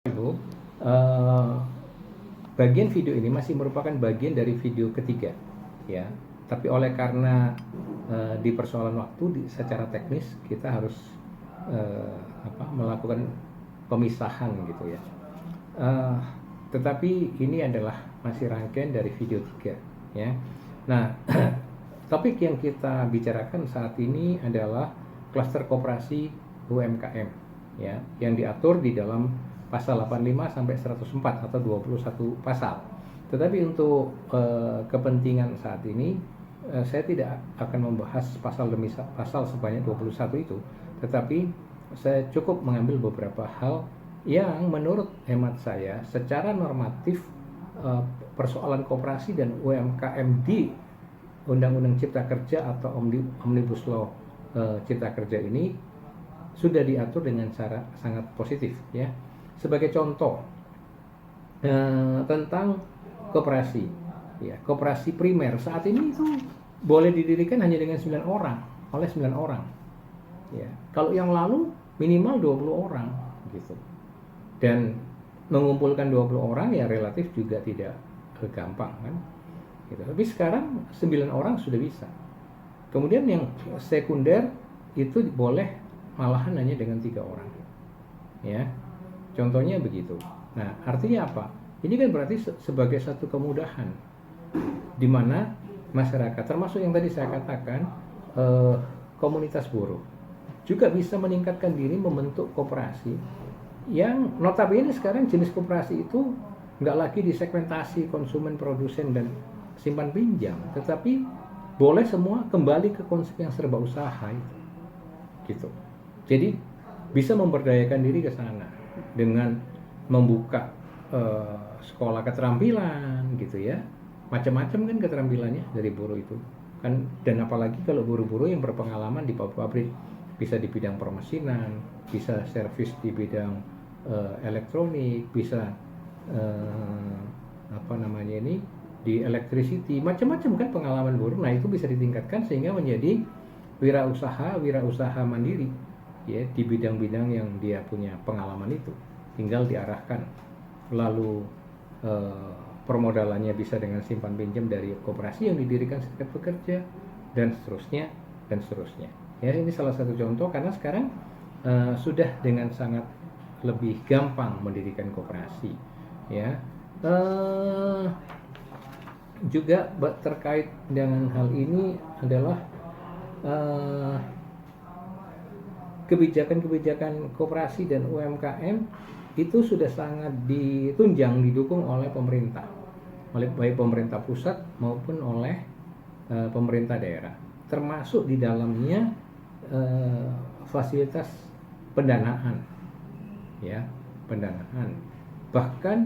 Ibu, eh, bagian video ini masih merupakan bagian dari video ketiga, ya. Tapi oleh karena di persoalan waktu, secara teknis kita harus melakukan pemisahan gitu ya. Eh, tetapi ini adalah masih rangkaian dari video 3, ya. Nah, topik yang kita bicarakan saat ini adalah klaster koperasi UMKM, ya, yang diatur di dalam pasal 85 sampai 104 atau 21 pasal. Tetapi untuk kepentingan saat ini saya tidak akan membahas pasal demi pasal sebanyak 21 itu, tetapi saya cukup mengambil beberapa hal yang menurut hemat saya secara normatif persoalan koperasi dan UMKM di Undang-Undang Cipta Kerja atau Omnibus Law Cipta Kerja ini sudah diatur dengan cara sangat positif, ya. Sebagai contoh tentang koperasi, ya, koperasi primer saat ini itu boleh didirikan hanya dengan 9 orang, oleh 9 orang, ya. Kalau yang lalu minimal 20 orang gitu. Dan mengumpulkan 20 orang ya relatif juga tidak gampang kan gitu. Tapi sekarang 9 orang sudah bisa. Kemudian yang sekunder itu boleh malahan hanya dengan 3 orang, ya. Contohnya begitu. Nah, artinya apa? Ini kan berarti sebagai satu kemudahan di mana masyarakat, termasuk yang tadi saya katakan komunitas buruh, juga bisa meningkatkan diri membentuk koperasi yang notabene sekarang jenis koperasi itu nggak lagi disegmentasi konsumen, produsen, dan simpan pinjam, tetapi boleh semua kembali ke konsep yang serba usaha itu, gitu. Jadi bisa memberdayakan diri ke sana dengan membuka sekolah keterampilan gitu ya, macam-macam kan keterampilannya dari buruh itu kan. Dan apalagi kalau buruh-buruh yang berpengalaman di pabrik, bisa di bidang permesinan, bisa servis di bidang elektronik, bisa di electricity, macam-macam kan pengalaman buruh. Nah, itu bisa ditingkatkan sehingga menjadi wirausaha mandiri, ya, di bidang-bidang yang dia punya pengalaman itu. Tinggal diarahkan, lalu permodalannya bisa dengan simpan pinjam dari koperasi yang didirikan serikat pekerja, dan seterusnya dan seterusnya. Ya, ini salah satu contoh karena sekarang sudah dengan sangat lebih gampang mendirikan koperasi, ya. Juga terkait dengan hal ini adalah kebijakan-kebijakan koperasi dan UMKM itu sudah sangat ditunjang, didukung oleh pemerintah, baik pemerintah pusat maupun oleh pemerintah daerah, termasuk di dalamnya fasilitas pendanaan, ya, pendanaan. Bahkan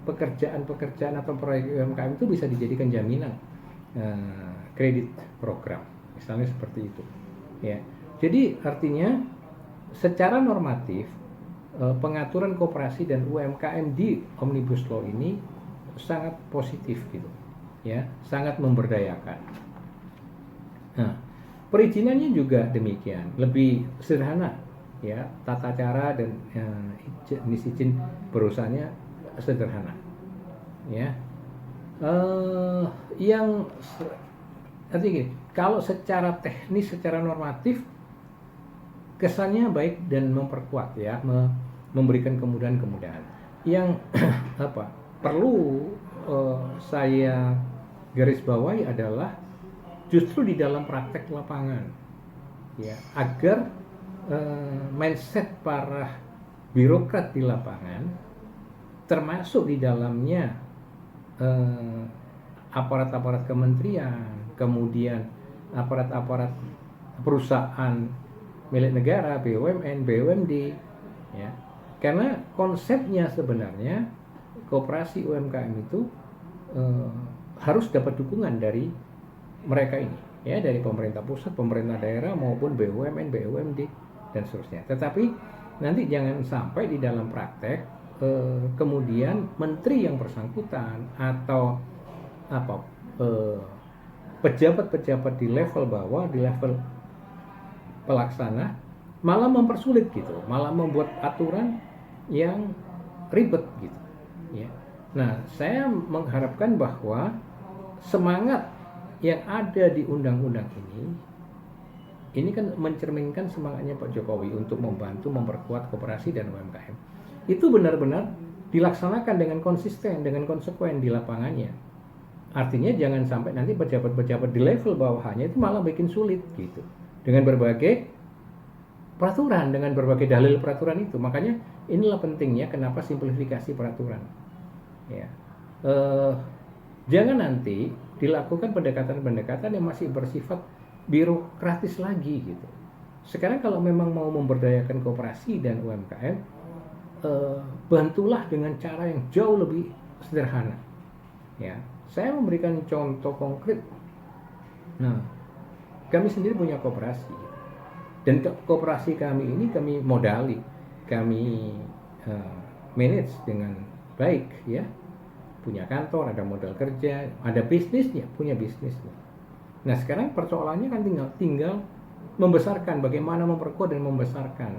pekerjaan-pekerjaan atau proyek UMKM itu bisa dijadikan jaminan kredit program, misalnya seperti itu, ya. Jadi artinya secara normatif pengaturan koperasi dan UMKM di Omnibus Law ini sangat positif gitu, ya, sangat memberdayakan. Nah, perizinannya juga demikian, lebih sederhana, ya, tata cara dan jenis izin perusahaannya sederhana, ya. Yang artinya kalau secara teknis, secara normatif kesannya baik dan memperkuat, ya, memberikan kemudahan-kemudahan. Yang perlu saya garis bawahi adalah justru di dalam praktek lapangan, ya, agar mindset para birokrat di lapangan, termasuk di dalamnya aparat-aparat kementerian, kemudian aparat-aparat perusahaan milik negara, BUMN, BUMD, ya. Karena konsepnya sebenarnya koperasi UMKM itu harus dapat dukungan dari mereka ini, ya, dari pemerintah pusat, pemerintah daerah maupun BUMN, BUMD, dan seterusnya. Tetapi nanti jangan sampai di dalam praktek kemudian menteri yang bersangkutan atau pejabat-pejabat di level bawah, di level pelaksana, malah mempersulit gitu, malah membuat aturan yang ribet gitu. Ya. Nah, saya mengharapkan bahwa semangat yang ada di undang-undang ini kan mencerminkan semangatnya Pak Jokowi untuk membantu memperkuat koperasi dan UMKM. Itu benar-benar dilaksanakan dengan konsisten, dengan konsekuen di lapangannya. Artinya jangan sampai nanti pejabat-pejabat di level bawahnya itu malah bikin sulit gitu. Dengan berbagai peraturan, dengan berbagai dalil peraturan itu. Makanya inilah pentingnya kenapa simplifikasi peraturan. Ya. Jangan nanti dilakukan pendekatan-pendekatan yang masih bersifat birokratis lagi gitu. Sekarang kalau memang mau memberdayakan koperasi dan UMKM, bantulah dengan cara yang jauh lebih sederhana. Ya, saya memberikan contoh konkret. Nah, kami sendiri punya koperasi dan koperasi kami ini kami modali, kami manage dengan baik ya. Punya kantor, ada modal kerja, ada bisnisnya, punya bisnisnya. Nah sekarang persoalannya kan tinggal membesarkan, bagaimana memperkuat dan membesarkan.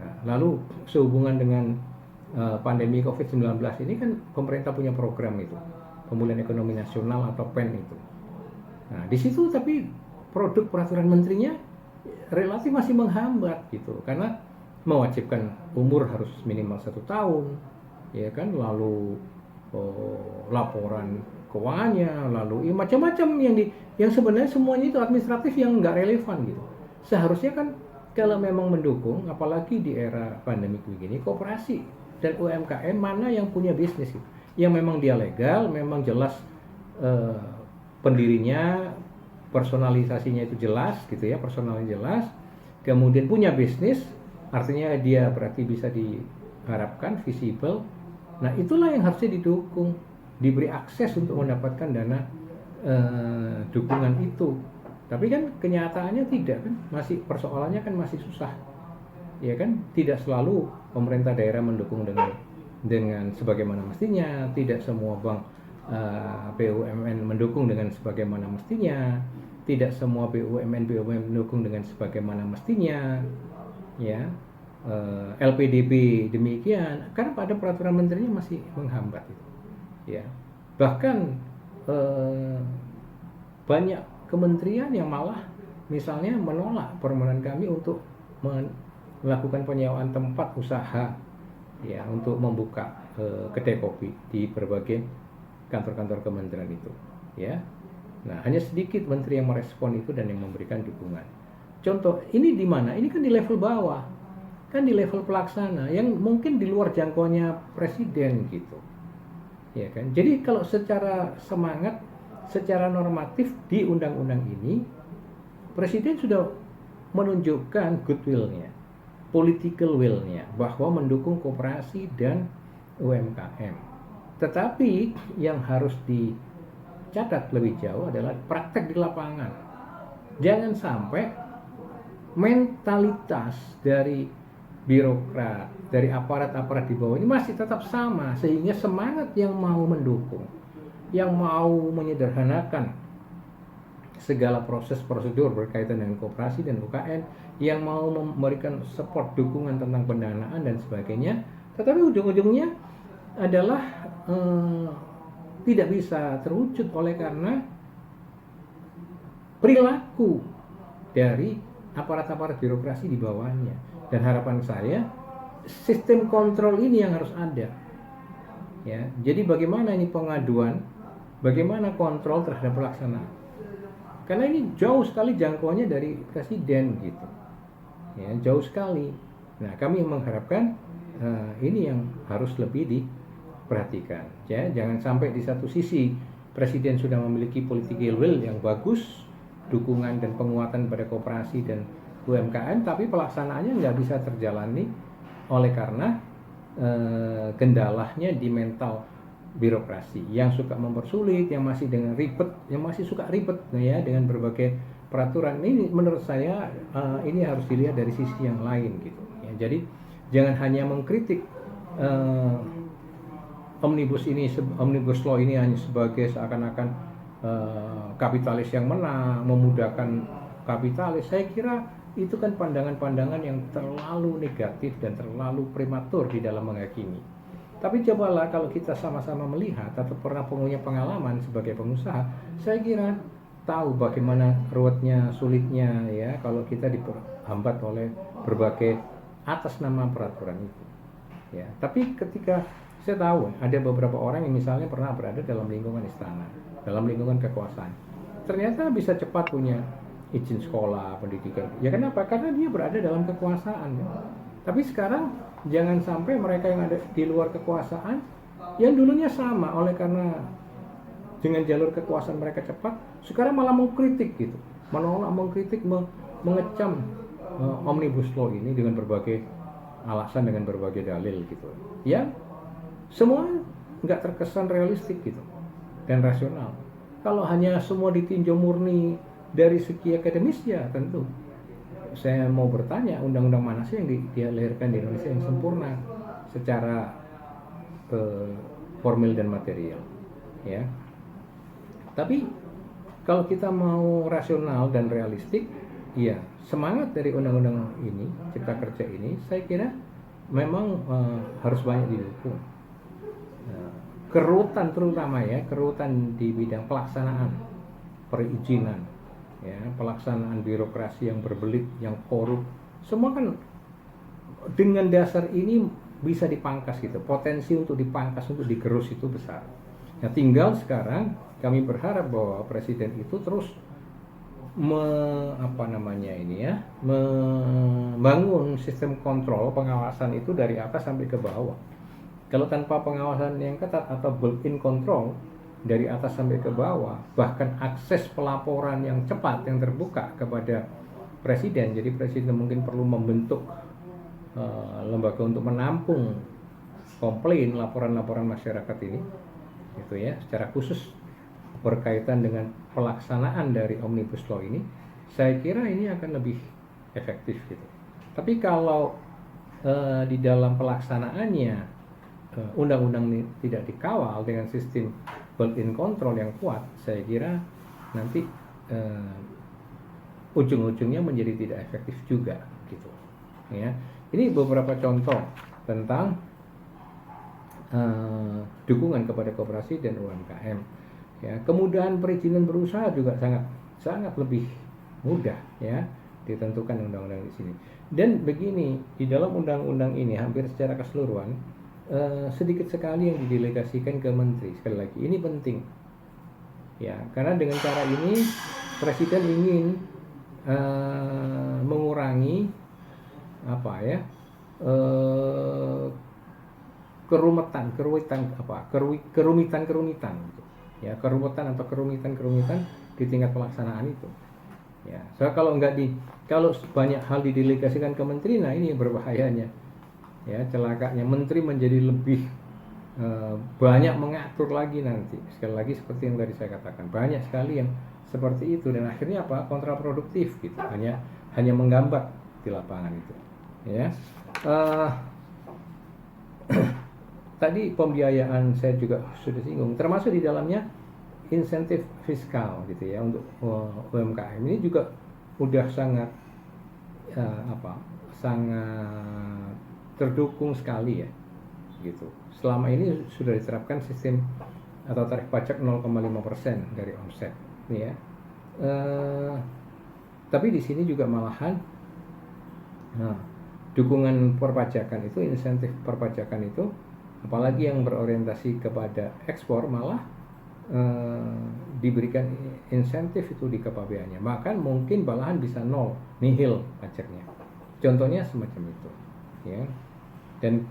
Nah, lalu sehubungan dengan pandemi COVID-19 ini kan pemerintah punya program itu, pemulihan ekonomi nasional atau PEN itu. Nah di situ tapi produk peraturan menterinya relatif masih menghambat gitu, karena mewajibkan umur harus minimal 1 tahun, ya kan, lalu laporan keuangannya, lalu macam-macam yang sebenarnya semuanya itu administratif yang nggak relevan gitu. Seharusnya kan kalau memang mendukung, apalagi di era pandemi begini, koperasi dan UMKM mana yang punya bisnis gitu, yang memang dia legal, memang jelas pendirinya, personalisasinya itu jelas gitu ya, personalnya jelas, kemudian punya bisnis, artinya dia berarti bisa diharapkan visible. Nah itulah yang harusnya didukung, diberi akses untuk mendapatkan dana dukungan itu. Tapi kan kenyataannya tidak kan, masih persoalannya kan masih susah, ya kan? Tidak selalu pemerintah daerah mendukung dengan sebagaimana mestinya, tidak semua bank BUMN mendukung dengan sebagaimana mestinya, tidak semua BUMN mendukung dengan sebagaimana mestinya, ya. LPDB demikian, karena pada peraturan menterinya masih menghambat itu, ya. Bahkan banyak kementerian yang malah misalnya menolak permohonan kami untuk melakukan penyewaan tempat usaha, ya, untuk membuka kedai kopi di berbagai kantor-kantor kementerian itu, ya. Nah hanya sedikit menteri yang merespon itu dan yang memberikan dukungan. Contoh ini di mana? Ini kan di level bawah, kan di level pelaksana yang mungkin di luar jangkauannya presiden gitu, ya kan. Jadi kalau secara semangat, secara normatif di undang-undang ini presiden sudah menunjukkan goodwill-nya, political will-nya bahwa mendukung koperasi dan UMKM. Tetapi yang harus dicatat lebih jauh adalah praktek di lapangan. Jangan sampai mentalitas dari birokrat, dari aparat-aparat di bawah ini masih tetap sama, sehingga semangat yang mau mendukung, yang mau menyederhanakan segala proses prosedur berkaitan dengan koperasi dan UKM, yang mau memberikan support dukungan tentang pendanaan dan sebagainya, tetapi ujung-ujungnya adalah tidak bisa terwujud oleh karena perilaku dari aparat-aparat birokrasi di bawahnya. Dan harapan saya sistem kontrol ini yang harus ada, ya. Jadi bagaimana ini pengaduan, bagaimana kontrol terhadap pelaksanaan, karena ini jauh sekali jangkauannya dari presiden gitu, ya, jauh sekali. Nah kami mengharapkan ini yang harus lebih diperhatikan, ya. Jangan sampai di satu sisi presiden sudah memiliki political will yang bagus, dukungan dan penguatan pada koperasi dan UMKM, tapi pelaksanaannya nggak bisa terjalani oleh karena kendalanya di mental birokrasi yang suka mempersulit, yang masih dengan ribet, yang masih suka ribet, ya, dengan berbagai peraturan. Ini menurut saya ini harus dilihat dari sisi yang lain gitu, ya. Jadi jangan hanya mengkritik omnibus law ini hanya sebagai seakan-akan kapitalis yang menang, memudahkan kapitalis. Saya kira itu kan pandangan-pandangan yang terlalu negatif dan terlalu prematur di dalam menghakimi. Tapi cobalah kalau kita sama-sama melihat atau pernah punya pengalaman sebagai pengusaha, saya kira tahu bagaimana ruwetnya, sulitnya ya kalau kita dihambat oleh berbagai atas nama peraturan itu. Ya, tapi ketika saya tahu ada beberapa orang yang misalnya pernah berada dalam lingkungan istana, dalam lingkungan kekuasaan, ternyata bisa cepat punya izin sekolah, pendidikan. Ya kenapa? Karena dia berada dalam kekuasaan. Ya. Tapi sekarang jangan sampai mereka yang ada di luar kekuasaan, yang dulunya sama, oleh karena dengan jalur kekuasaan mereka cepat, sekarang malah mengkritik gitu, menolak, mengkritik, mengecam omnibus law ini dengan berbagai alasan, dengan berbagai dalil gitu. Ya, semua nggak terkesan realistik gitu dan rasional. Kalau hanya semua ditinjau murni dari segi akademis, ya tentu saya mau bertanya, undang-undang mana sih yang dilahirkan di Indonesia yang sempurna secara formil dan material, ya. Tapi kalau kita mau rasional dan realistik, ya semangat dari undang-undang ini, Cipta Kerja ini, saya kira memang harus banyak didukung. Kerutan terutama ya, kerutan di bidang pelaksanaan perizinan, ya, pelaksanaan birokrasi yang berbelit, yang korup, semua kan dengan dasar ini bisa dipangkas gitu. Potensi untuk dipangkas, untuk digerus itu besar. Nah, tinggal sekarang kami berharap bahwa presiden itu terus membangun sistem kontrol pengawasan itu dari atas sampai ke bawah. Kalau tanpa pengawasan yang ketat atau built-in control dari atas sampai ke bawah, bahkan akses pelaporan yang cepat, yang terbuka kepada presiden, jadi presiden mungkin perlu membentuk lembaga untuk menampung komplain, laporan-laporan masyarakat ini, gitu ya, secara khusus berkaitan dengan pelaksanaan dari omnibus law ini, saya kira ini akan lebih efektif gitu. Tapi kalau di dalam pelaksanaannya undang-undang ini tidak dikawal dengan sistem built-in control yang kuat, saya kira nanti ujung-ujungnya menjadi tidak efektif juga gitu. Ya, ini beberapa contoh tentang dukungan kepada koperasi dan UMKM. Ya, kemudahan perizinan berusaha juga sangat lebih mudah ya ditentukan undang-undang di sini. Dan begini, di dalam undang-undang ini hampir secara keseluruhan sedikit sekali yang didelegasikan ke menteri. Sekali lagi, ini penting ya, karena dengan cara ini presiden ingin mengurangi kerumitan gitu. Ya, kerumitan di tingkat pelaksanaan itu. Ya, kalau banyak hal didelegasikan ke menteri, nah ini berbahayanya. Ya, celakanya menteri menjadi lebih banyak mengatur lagi nanti. Sekali lagi seperti yang tadi saya katakan, banyak sekali yang seperti itu dan akhirnya kontraproduktif gitu. Hanya menggambar di lapangan itu. Ya. Tadi pembiayaan saya juga sudah singgung, termasuk di dalamnya insentif fiskal gitu ya untuk UMKM ini juga udah sangat sangat terdukung sekali ya gitu. Selama ini sudah diterapkan sistem atau tarif pajak 0,5% dari omset ya. Tapi di sini juga malahan dukungan perpajakan itu, insentif perpajakan itu, apalagi yang berorientasi kepada ekspor, malah diberikan insentif itu di KPBA-nya, bahkan mungkin malahan bisa nol, nihil pajaknya. Contohnya semacam itu ya. Dan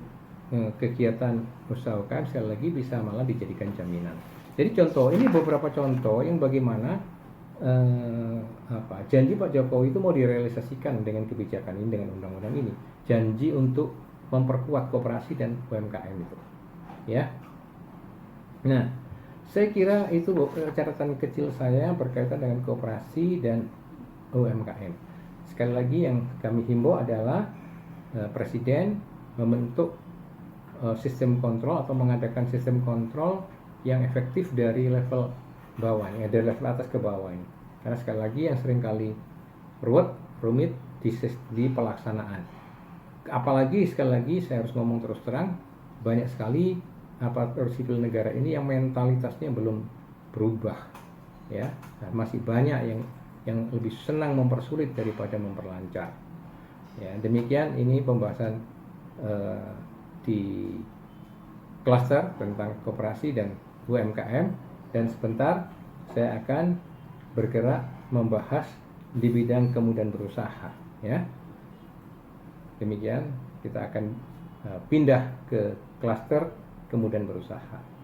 kegiatan usaha UKM sekali lagi bisa malah dijadikan jaminan. Jadi ini beberapa contoh yang bagaimana janji Pak Jokowi itu mau direalisasikan dengan kebijakan ini, dengan undang-undang ini. Janji untuk memperkuat koperasi dan UMKM itu. Ya. Nah, saya kira itu catatan kecil saya berkaitan dengan koperasi dan UMKM. Sekali lagi yang kami himbau adalah Presiden membentuk sistem kontrol atau mengadakan sistem kontrol yang efektif dari level bawah, ya, dari level atas ke bawah ini. Karena sekali lagi yang seringkali rumit di pelaksanaan. Apalagi sekali lagi saya harus ngomong terus terang, banyak sekali aparatur sipil negara ini yang mentalitasnya belum berubah, ya. Nah, masih banyak yang lebih senang mempersulit daripada memperlancar. Ya, demikian ini pembahasan di klaster tentang koperasi dan UMKM, dan sebentar saya akan bergerak membahas di bidang kemudahan berusaha, ya. Demikian kita akan pindah ke klaster kemudahan berusaha.